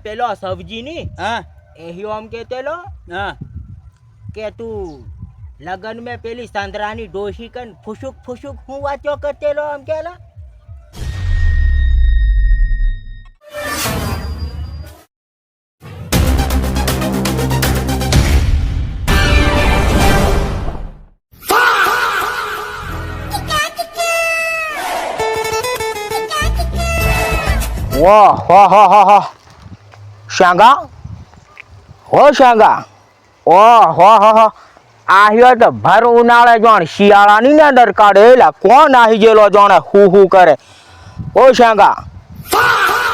પેલો સબ્જી ની હા એહી આમ કેતેલો હા કે તું લગન में પેલી સંદરાની ડોશી કન ફુસુક ફુસુક હું વાતો કરતેલો આમ કેલા વાહ વાહ વાહ વાહ શાંગા હો શાંગા ઓહ વાહ વાહ આહ્યો તો ભર ઉનાળે જોણ શિયાળાની ને અંદર કાઢેલા કોણ આહી ગયેલો જોણે હું કરે ઓ શાંગા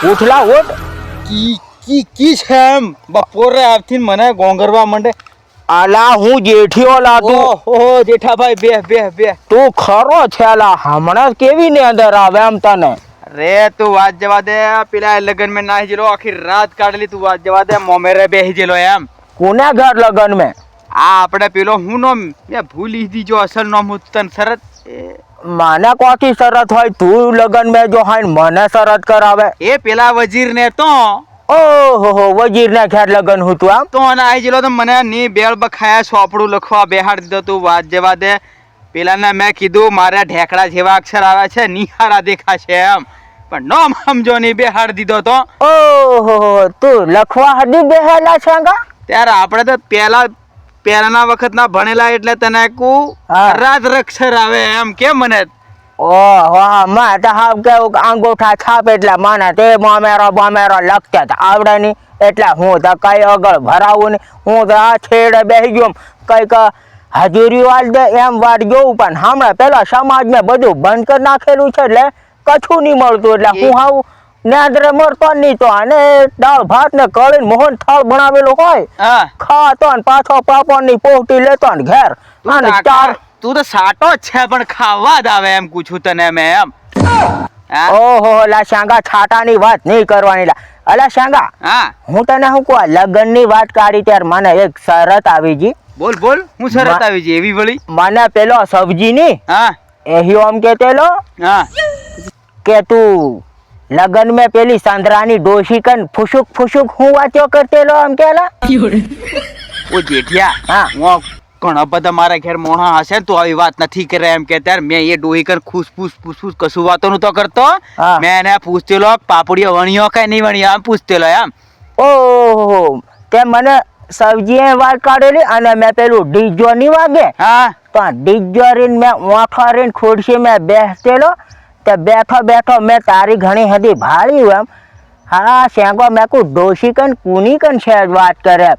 ઉઠલા ઉઠ કી કી કી છે એમ બપોરે આવથી મને ગોંગરવા માંડે આલા હું જેઠિયો લાતું ઓહો જેઠાભાઈ બે બે બે તું ખરો છેલા હમણાં કેવી ને અંદર આવે એમ તને રે તું વાત જવા દે પેલા લગન में નાહી જેલો આખી રાત કાઢલી તું વાત જવા દે મોમેરે બેહી જેલો એમ કોને ઘર લગન મેં આ આપણે પેલો હું નોમ એ ભૂલી દીજો અસલ નામ તન શરત મને કોથી શરત હોય તું લગન મેં જો હોય મને શરત કરાવે એ પેલા વજીર ને તો ઓહો વજીર ના ઘેર લગન હું તું આમ તો નાહી જેલો તો મને ની બેળ બખાયા સોપડું લખવા બેહાડ દીધો તું વાત જવા દે પેલાને મેં કીધું મારા ઢેકડા જેવા અક્ષર આવે છે નિહારા દેખાશે એમ પણ નોમ સમજો ની બેહાડ દીધો તો ઓહો તું લખવા હદી બેહેલા છાંગા ત્યારે આપણે તો પહેલાના વખત ના ભણેલા એટલે તને કુ હા. રાત અક્ષર આવે એમ કે મને ઓહ માં તો હાવ કેવું અંગૂઠા છાપ એટલે મને તે બોમેરો લખતા હતા આવડે નહીં એટલે હું તો કઈ આગળ ભરાવું નહીં હું તો આ છેડે બેસી ગયો કઈક હાજરી વાળ દે એમ વાત જોઉં પણ હમણાં પેલા સમાજ મેં બધું બંધ કરી નાખેલું છે એટલે કશું નહીં મળતું એટલે હું હાવ નેંદરે મરતો નહીં તો અને દાળ ભાત ને કળીને મોહન થાળ બનાવેલો હોય હા ખાતો ને પાછો પાપડ ની પોટી લેતો ને ઘેર અને ચાર તું તો સાટો જ છે પણ ખાવા જ આવે એમ પૂછું તને મેં એમ હા? ઓહો લા શાંગા છાટાની વાત નહીં કરવાની લા અલા શાંગા હા હું તને શું કહું લગ્ન ની વાત કાઢી ત્યારે મને એક શરત આવી ગઈ બોલ બોલ હું શરત આવી છે એવી વળી મને પેલો સબ્જી ની હા એહી આમ કેતેલો હા કે તું લગ્ન में પેલી સંદરાની ડોશી કન ફુસુક ફુસુક હું વાતો કરતેલો આમ કેલા ઓ જેઠિયા હા. હું ઘણા બધા મારા ઘેર મોણા હશે ને તો આવી વાત નથી કરે એમ કે ત્યારે મેં એ ડોહી કર ખુસફૂસ ફૂસફૂસ કશું વાતો નું તો કરતો હા. મેં એને પૂછતેલો પાપડીઓ વણ્યો કઈ નહીં વણ્યો આમ પૂછતેલો એમ ઓહો તે મને સબ્જી વાત કાઢેલી અને મેં પેલું ડીજો ની વાગે હા તો ડીજો રીન મેં ઓઠો રીન ખુરશી મેં બેસતેલો તે બેઠો બેઠો મેં તારી ઘણી હદી ભાળ્યું એમ હા શેંગો મેં કુ ડોશી કન કુની કન છે વાત કરે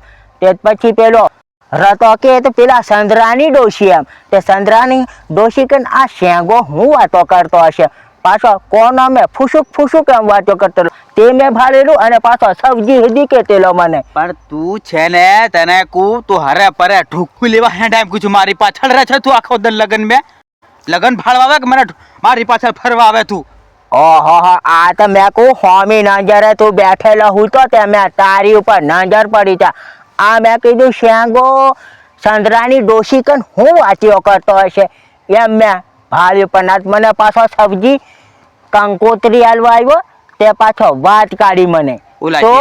તે પછી પેલો રતો કે તો પેલા સંદરાની ડોશી એમ તે સંદરાની ડોશી કન આ શેંગો હું વાતો કરતો હશે પાછો કોનો મેં ફુસુક ફુસુક એમ વાતો કરતો તે મેં ભાળેલું અને પાછો સબ્જી હદી કેતેલો મને પણ તું છે ને તને કુ તું હરે પરે ઢુકુ લેવા હેડ એમ કુછ મારી પાછળ રહે છે તું આખો દર લગન મેં લગન ભાળવા આવે કે મને મારી પાછળ ફરવા આવે તું ઓહો આ તો મેં કહું હોમી નજરે તું બેઠેલો હું તો તે મેં તારી ઉપર નજર પડી તા આ મેં કીધું શેંગો સંદરાની ડોશી કન હું વાતીઓ કરતો હશે એમ મેં ભાળ્યું પણ આજ મને પાછો સબ્જી કંકોત્રી હાલવા આવ્યો તે પાછો વાત કાઢી મને ઓલા તો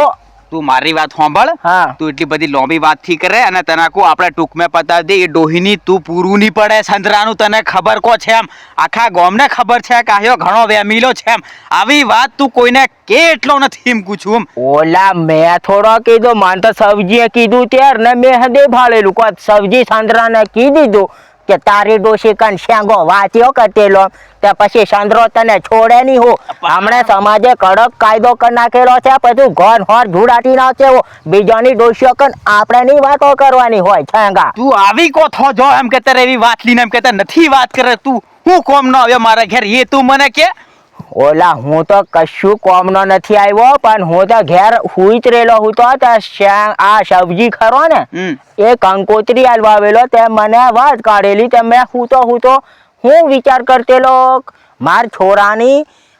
તું મારી વાત સાંભળ હા તું એટલી બધી લોંબી વાત થી કરે અને તને કો આપણે ટૂંકમાં પતાવી દે એ ડોહીની તું પૂરું નહીં પડે સંતરાનું તને ખબર કો છે એમ આખા ગામને ખબર છે કે આયો ઘણો વેમીલો છે એમ આવી વાત તું કોઈને કે એટલો નથી એમ પૂછું એમ ઓલા મેં થોડો કીધું મને તો સબ્જીએ કીધું ત્યાર ને મેં હદે ભાળેલું કોઈ સબ્જી સંદરાને કીધું દીધું કે તારી ડોશી કન શેંગો વાંચ્યો કરતેલો તે પછી સંદરો તને છોડે નહીં હો હમણે સમાજે કડક કાયદો કરી નાખેલો છે પછી ઘર હોર ધૂળાટી નાખે બીજાની ડોશીઓ કન આપણે ની વાતો કરવાની હોય છેંગા તું આવી કો થો જો એમ કે તારે એવી વાત લઈને એમ કે નથી વાત કરે તું હું કોમ ન આવ્યો મારા ઘેર એ તું મને કે ઓલા હું તો કશું કોમનો નથી આવ્યો પણ હું તો ઘેર હુઈ જ રહેલો હું તો આ સબ્જી ખરો ને એ કંકોત્રી હાલવા આવેલો તે મને વાત કાઢેલી તે મેં હું વિચાર કરતેલો માર છોરાની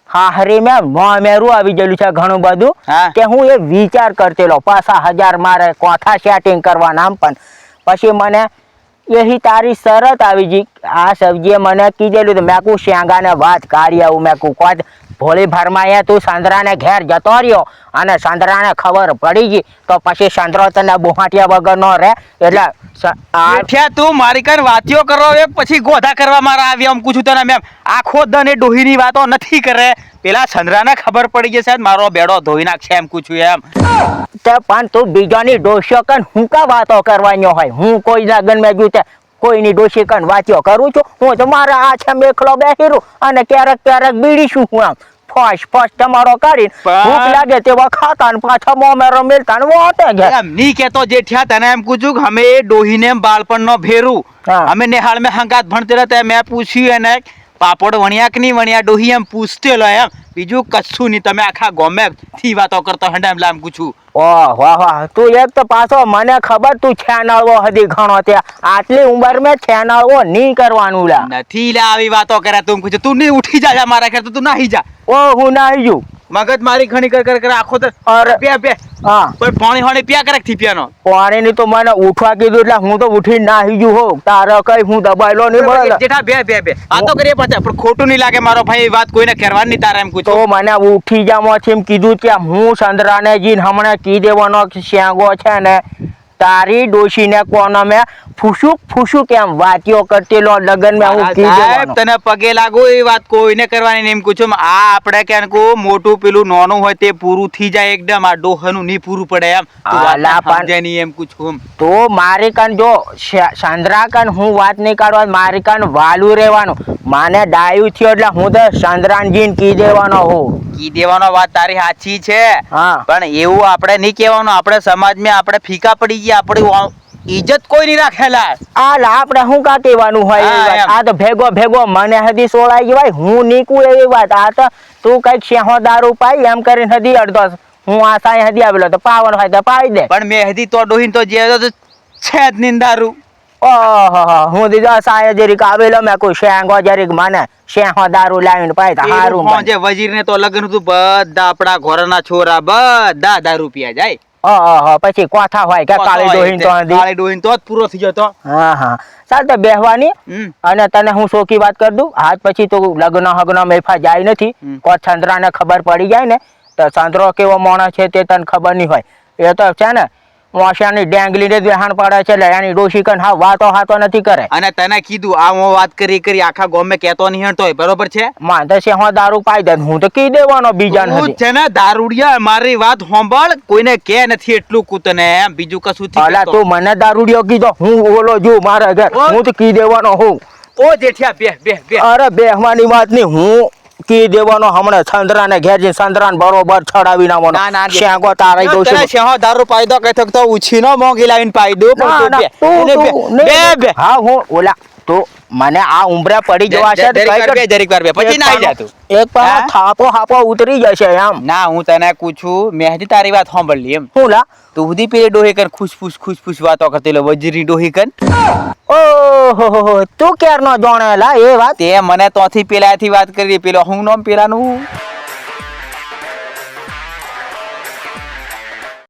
હાહરી મેં મોમેરું આવી ગયેલું છે ઘણું બધું કે હું એ વિચાર કરતેલો 5000 મારે કોઠા સેટિંગ કરવાના આમ પણ પછી મને यही तारी शरत આવી ગઈ આ સબ્જીએ મને કીધેલું તો મેં કુ શેંગાને વાત કાઢી આવું મેં કુ ભોળી ભરમાયા તું સંદરાને ઘેર જતો રહ્યો અને સંદરાને ખબર પડી ગઈ તો પછી સંદરો તને બોહાટિયા વગર નો રહે એટલે જેઠિયા તું મારી કન વાતીઓ કરો એક પછી ગોધા કરવા મારા આવ્યા એમ પૂછું તને મેમ આખો દન એ ડોહીની વાતો નથી કરે પેલા સંદરાને ખબર પડી જશે મારો બેડો ધોઈ નાખશે એમ પૂછું એમ તે પણ તું બીજાની ડોશીઓ કન હું કા વાતો કરવાનો હોય હું કોઈ લગન મેં જોતે કોઈની ડોશી કન વાતીઓ કરું છું હું તો મારા આ છે મેખલો બેહીરું અને ક્યારેક બીડીશું હું આમ ફોસ તમારો કાઢીને ભૂખ લાગે તેવા ખાતા ને પાછા મોમેરો મેલતા ને વાતે ગયા એમ ની કેતો જેઠિયા તને એમ પૂછું કે અમે ડોહીને બાળપણનો ભેરું અમે નેહાળ મેં હંગાત ભણતે રહેતા મેં પૂછ્યું એને પાપડ વણ્યા કે નહીં વણ્યા ડોહી એમ પૂછતેલો એમ બીજું કશું નહીં તમે આખા ગમે થી વાતો કરતો હંડા એમ લામ પૂછું ઓહ વાહ વાહ તું એક તો પાછો મને ખબર તું છેનાળવો હતી ઘણો ત્યાં આટલી ઉંમર મેં છેનાળવો નહીં કરવાનું લા નથી લા આવી વાતો કરે તું પૂછે તું નહીં ઉઠી જા મારા ઘરે તો તું નાહી જા ઓ હું નાહી જઉં મગજ મારી ઘણી કર આખો તો અરે બે હા પણ પાણી હોણી પ્યા કરે થી પિયાનો પાણીની તો મને ઉઠવા કીધું એટલે હું તો ઉઠીને નાહી જઉં હો તારે કઈ હું દબાયેલો નહીં મળે જેઠા બે આ તો કરીએ પાછા પણ ખોટું નહીં લાગે મારો ભાઈ એ વાત કોઈને કરવાની નહીં તારે એમ પૂછો તો મને ઉઠી જામો છે એમ કીધું કે હું સંદરાને જીને હમણાં કી દેવાનો શ્યાંગો છે ને તારી ડોશીને કોનો મેં ફૂસુક કેમ વાતીઓ કરતેલો લગન મેં હું કી દેવાનો તને પગે લાગુ એ વાત કોઈને કરવાની નહીં એમ પૂછું આ આપણે ક્યાં કો મોટું પેલું નાનું હોય તે પૂરું થઈ જાય એકદમ આ ડોહનું નહીં પૂરું પડે એમ સમજે નહીં એમ પૂછું તો મારી કાન જો સંદરા કાન હું વાત નહીં કાઢવા મારી કાન વાલું રહેવાનું માને ડાયું થયો એટલે હું તો સંદરાનજીને કી દેવાનો હું કી દેવાનો વાત તારી સાચી છે હા પણ એવું આપણે નહીં કહેવાનું આપણે સમાજમાં આપણે ફીકા પડી ગયા આપણી ઇજ્જત કોઈ નહીં રાખેલા આપણે શું કા કહેવાનું હોય એવી વાત આ તો ભેગો મને હદી સોળાઈ ગઈ હું નીકું એવી વાત આ તો તું કઈક શેહો દારૂ પાઈ એમ કરીને હદી અડધો હું આ સાઈ હદી આવેલો તો પાવન હોય તો પાઈ દે પણ મેં હદી તો ડોહીન તો જે છે જ નહીં દારૂ ઓહો હું દીધો સાય જરીક આવેલો મેં કોઈ શેંગો જરીક મને શેહો દારૂ લાવીને પાઈ તા હારું જે વજીર ને તો લગ્ન હતું બધા આપણા ઘરના છોરા બધા દારૂ પીયા જાય ઓહો પછી કોઠા હોય કે કાળી ડોહીન તો જ પૂરો થઈ જતો હા ચાલ તો બેહવાની અને તને હું શોકી વાત કરી દઉં આજ પછી તો લગ્ન મેફા જાય નથી કોઈ ચંદ્રાને ખબર પડી જાય ને તો ચંદ્રો કેવો માણસ છે તે તને ખબર નહીં હોય એ તો છે ને મોશાની ડેંગલીને દેહાણ પડે છે એટલે એની ડોશી કન હા વાતો નથી કરે અને તને કીધું આ હું વાત કરી આખા ગામે કહેતો નહીં હણતો હોય બરોબર છે માંધે છે હું દારૂ પાઈ દે હું તો કી દેવાનો બીજાને તું છે ને દારૂડિયા મારી વાત સાંભળ કોઈને કે નથી એટલું કૂતને એમ બીજું કશું થી અલા તું મને દારૂડિયો કીધો હું ઓલો જો મારા ઘર હું તો કી દેવાનો હું ઓ જેઠિયા બે અરે બેહવાની વાત નહીં હું કી દેવાનો હમણાં સંદરાને ઘેર જઈને સંદરાને બરોબર ચડાવી નાખવાનો શેંગો તારાઈ દઉં છું શેહો દારૂ પાઈ દો કઈ તો ઉછીનો મોંઘી લાવીને પાઈ દો બે હા હું ઓલા તો મને આ ઉંબરા પડી જવા છે જરીક વાર બે પછી નાઈ જાતું એક પાછો થાપો ઉતરી જશે એમ ના હું તને પૂછું મેં તારી વાત સાંભળલી એમ હું લા તું સુધી પેલી ડોહી કર ખુશ વાતો કરતી લો વજીરની ડોહી કર ઓહો તું ક્યાર નો જાણેલા એ વાત તે મને તોથી પેલાથી વાત કરી પેલો હું નામ પેલાનું